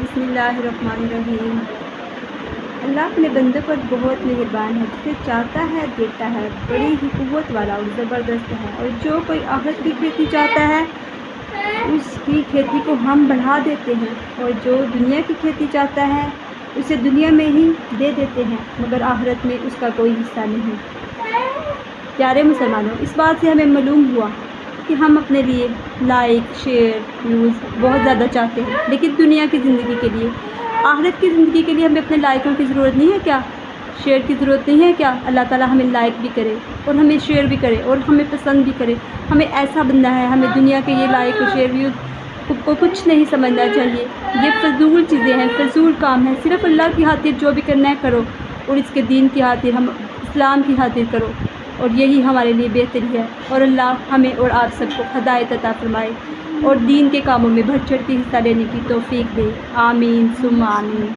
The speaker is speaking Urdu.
بسم اللہ الرحمن الرحیم۔ اللہ اپنے بندوں پر بہت مہربان ہے، جسے چاہتا ہے دیتا ہے، بڑی ہی قوت والا اور زبردست ہے۔ اور جو کوئی آخرت کی کھیتی چاہتا ہے اس کی کھیتی کو ہم بڑھا دیتے ہیں، اور جو دنیا کی کھیتی چاہتا ہے اسے دنیا میں ہی دے دیتے ہیں، مگر آخرت میں اس کا کوئی حصہ نہیں۔ پیارے مسلمانوں، اس بات سے ہمیں معلوم ہوا کہ ہم اپنے لیے لائک، شیئر، ویوز بہت زیادہ چاہتے ہیں، لیکن دنیا کی زندگی کے لیے، آخرت کی زندگی کے لیے ہمیں اپنے لائکوں کی ضرورت نہیں ہے کیا؟ شیئر کی ضرورت نہیں ہے کیا؟ اللہ تعالیٰ ہمیں لائک بھی کرے اور ہمیں شیئر بھی کرے اور ہمیں پسند بھی کرے۔ ہمیں ایسا بندہ ہے، ہمیں دنیا کے یہ لائک اور شیئر ویوز کو کچھ نہیں سمجھنا چاہیے۔ یہ فضول چیزیں ہیں، فضول کام ہے۔ صرف اللہ کی خاطر جو بھی کرنا ہے کرو، اور اس کے دین کی خاطر، ہم اسلام کی خاطر کرو، اور یہی ہمارے لیے بہتری ہے۔ اور اللہ ہمیں اور آپ سب کو ہدایت عطا فرمائے اور دین کے کاموں میں بڑھ چڑھ کے حصہ لینے کی توفیق دے۔ آمین ثم آمین۔